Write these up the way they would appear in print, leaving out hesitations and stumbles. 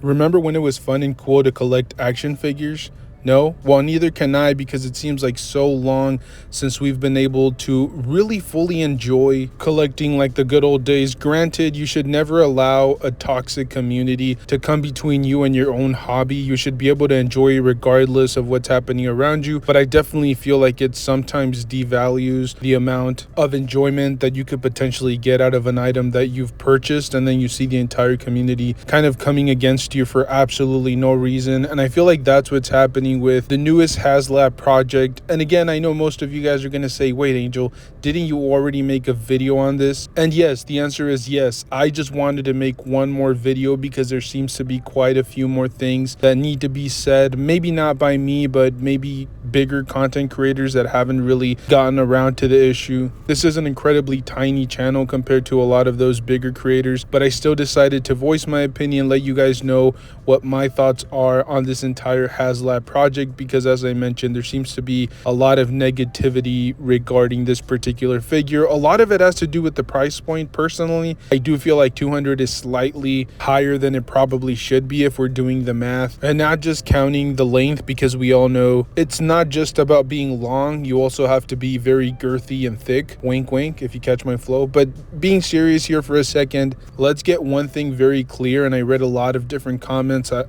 Remember when it was fun and cool to collect action figures? No? Well, neither can I, because it seems like so long since we've been able to really fully enjoy collecting like the good old days. Granted, you should never allow a toxic community to come between you and your own hobby. You should be able to enjoy it regardless of what's happening around you. But I definitely feel like it sometimes devalues the amount of enjoyment that you could potentially get out of an item that you've purchased, and then you see the entire community kind of coming against you for absolutely no reason. And I feel like that's what's happening with the newest Haslab project. And again, I know most of you guys are going to say, wait, Angel, didn't you already make a video on this? And yes, the answer is yes. I just wanted to make one more video because there seems to be quite a few more things that need to be said. Maybe not by me, but maybe bigger content creators that haven't really gotten around to the issue. This is an incredibly tiny channel compared to a lot of those bigger creators, but I still decided to voice my opinion, let you guys know what my thoughts are on this entire Haslab project, because as I mentioned, there seems to be a lot of negativity regarding this particular figure. A lot of it has to do with the price point. Personally, I do feel like 200 is slightly higher than it probably should be if we're doing the math and not just counting the length, because we all know it's not just about being long. You also have to be very girthy and thick. Wink wink, if you catch my flow. But being serious here for a second, let's get one thing very clear. And I read a lot of different comments. I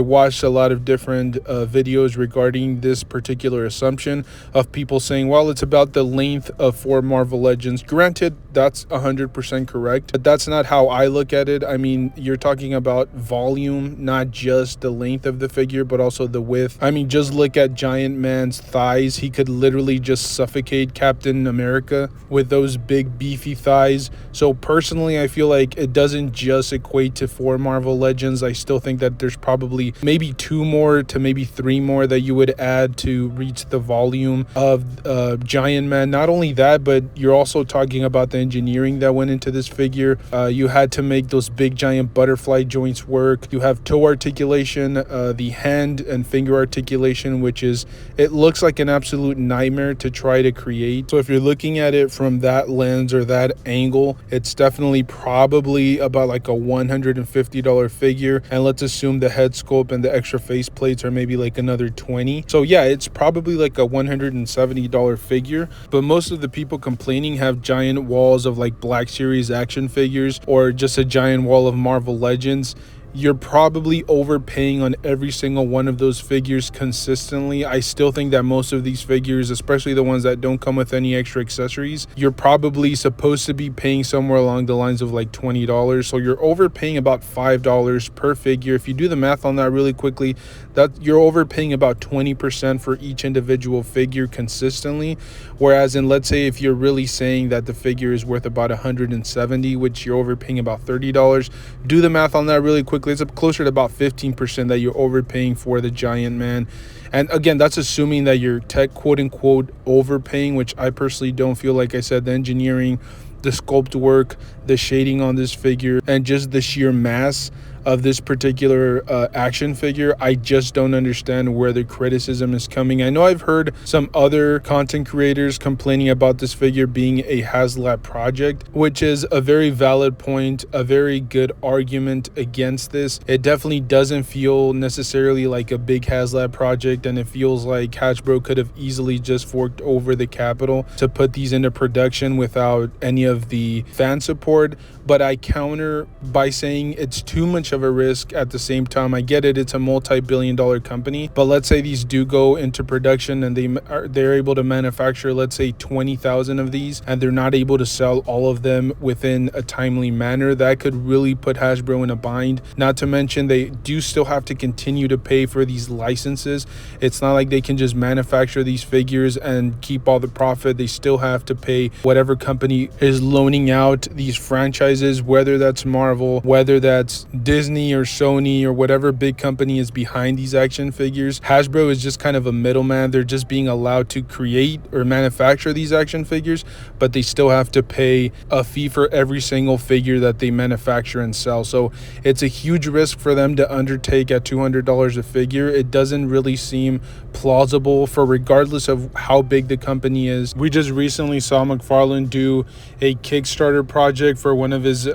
watched a lot of different videos regarding this particular assumption of people saying, well, it's about the length of 4 Marvel Legends. Granted, that's 100% correct, but that's not how I look at it. I mean, you're talking about volume, not just the length of the figure, but also the width. I mean, just look at Giant Man's thighs. He could literally just suffocate Captain America with those big beefy thighs. So personally, I feel like it doesn't just equate to 4 Marvel Legends. I still think that there's probably maybe 2 more to maybe 3 more that you would add to reach the volume of Giant Man. Not only that, but you're also talking about the engineering that went into this figure. You had to make those big giant butterfly joints work. You have toe articulation, the hand and finger articulation, which is, it looks like an absolute nightmare to try to create. So if you're looking at it from that lens or that angle, it's definitely probably about like a $150 figure. And let's assume the head sculpt and the extra face plates are maybe like another 20. So yeah, it's probably like a $170 figure. But most of the people complaining have giant walls of like Black Series action figures or just a giant wall of Marvel Legends. You're probably overpaying on every single one of those figures consistently. I still think that most of these figures, especially the ones that don't come with any extra accessories, you're probably supposed to be paying somewhere along the lines of like $20. So you're overpaying about $5 per figure. If you do the math on that really quickly, that you're overpaying about 20% for each individual figure consistently. Whereas in, let's say, if you're really saying that the figure is worth about $170, which you're overpaying about $30, do the math on that really quickly. It's up closer to about 15% that you're overpaying for the Giant Man. And again, that's assuming that you're quote unquote overpaying, which I personally don't feel. Like I said, the engineering, the sculpt work, the shading on this figure, and just the sheer mass of this particular action figure, I just don't understand where the criticism is coming. I know I've heard some other content creators complaining about this figure being a Haslab project, which is a very valid point, a very good argument against this. It definitely doesn't feel necessarily like a big Haslab project, and it feels like Hasbro could have easily just forked over the capital to put these into production without any of the fan support. But I counter by saying it's too much of a risk. At the same time, I get it, it's a multi-billion-dollar company, but let's say these do go into production and they're able to manufacture, let's say, 20,000 of these, and they're not able to sell all of them within a timely manner. That could really put Hasbro in a bind. Not to mention, they do still have to continue to pay for these licenses. It's not like they can just manufacture these figures and keep all the profit. They still have to pay whatever company is loaning out these franchises, whether that's Marvel, whether that's Disney or Sony or whatever big company is behind these action figures. Hasbro is just kind of a middleman. They're just being allowed to create or manufacture these action figures, but they still have to pay a fee for every single figure that they manufacture and sell. So it's a huge risk for them to undertake at $200 a figure. It doesn't really seem plausible for, regardless of how big the company is. We just recently saw McFarlane do a Kickstarter project for one of his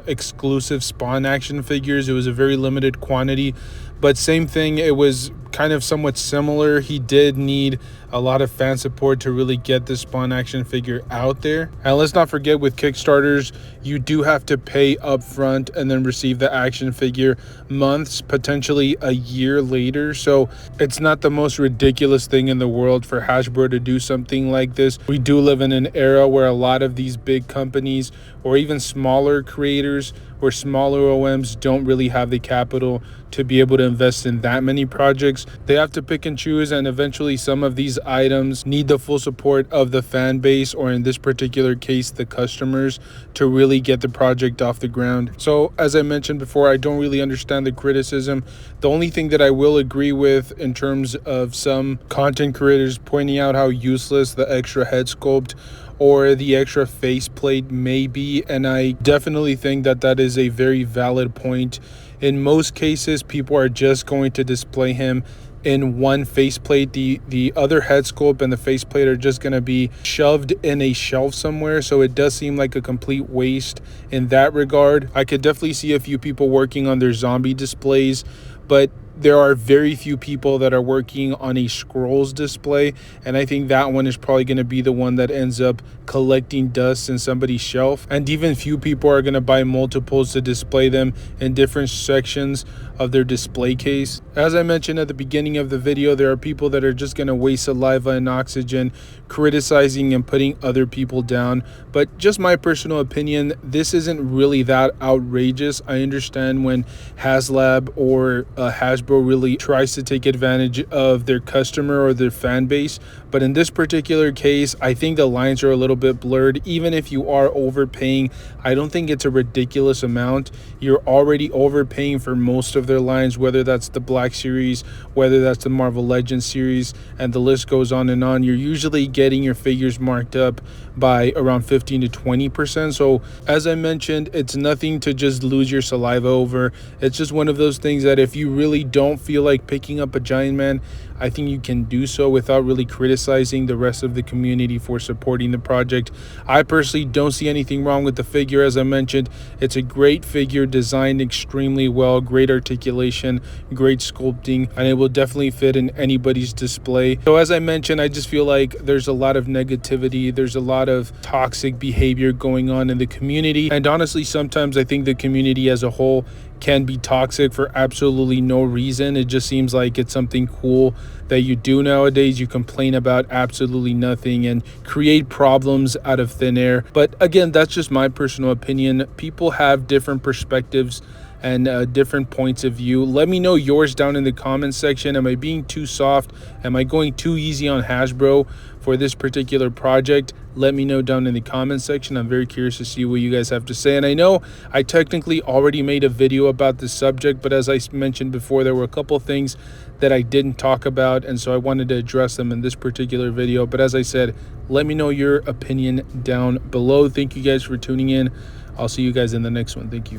exclusive Spawn action figures figures. It was a very limited quantity, but same thing, it was kind of somewhat similar. He did need a lot of fan support to really get this Spawn action figure out there. And let's not forget, with Kickstarters, you do have to pay up front and then receive the action figure months, potentially a year later. So it's not the most ridiculous thing in the world for Hasbro to do something like this. We do live in an era where a lot of these big companies or even smaller creators or smaller OMs don't really have the capital to be able to invest in that many projects. They have to pick and choose, and eventually some of these items need the full support of the fan base, or in this particular case, the customers, to really get the project off the ground. So as I mentioned before, I don't really understand the criticism. The only thing that I will agree with in terms of some content creators pointing out how useless the extra head sculpt or the extra faceplate may be, and I definitely think that that is a very valid point. In most cases, people are just going to display him in one faceplate. The other head sculpt and the faceplate are just going to be shoved in a shelf somewhere, so it does seem like a complete waste in that regard. I could definitely see a few people working on their zombie displays, but there are very few people that are working on a scrolls display, and I think that one is probably going to be the one that ends up collecting dust in somebody's shelf. And even few people are going to buy multiples to display them in different sections of their display case. As I mentioned at the beginning of the video, there are people that are just going to waste saliva and oxygen criticizing and putting other people down. But just my personal opinion, this isn't really that outrageous. I understand when Haslab or Hasbro really tries to take advantage of their customer or their fan base, but in this particular case, I think the lines are a little bit blurred. Even if you are overpaying, I don't think it's a ridiculous amount. You're already overpaying for most of their lines, whether that's the Black Series, whether that's the Marvel Legends series, and the list goes on and on. You're usually getting your figures marked up by around 15 to 20%. So as I mentioned, it's nothing to just lose your saliva over. It's just one of those things that if you really don't feel like picking up a Giant Man, I think you can do so without really criticizing the rest of the community for supporting the project. I personally don't see anything wrong with the figure. As I mentioned, it's a great figure, designed extremely well, great articulation, great sculpting, and it will definitely fit in anybody's display. So as I mentioned, I just feel like there's a lot of negativity, there's a lot of toxic behavior going on in the community, and honestly, sometimes I think the community as a whole can be toxic for absolutely no reason. It just seems like it's something cool that you do nowadays. You complain about absolutely nothing and create problems out of thin air. But again, that's just my personal opinion. People have different perspectives and different points of view. Let me know yours down in the comments section. Am I being too soft? Am I going too easy on Hasbro for this particular project? Let me know down in the comments section. I'm very curious to see what you guys have to say. And I know I technically already made a video about this subject, but as I mentioned before, there were a couple things that I didn't talk about, and so I wanted to address them in this particular video. But as I said, let me know your opinion down below. Thank you guys for tuning in. I'll see you guys in the next one. Thank you.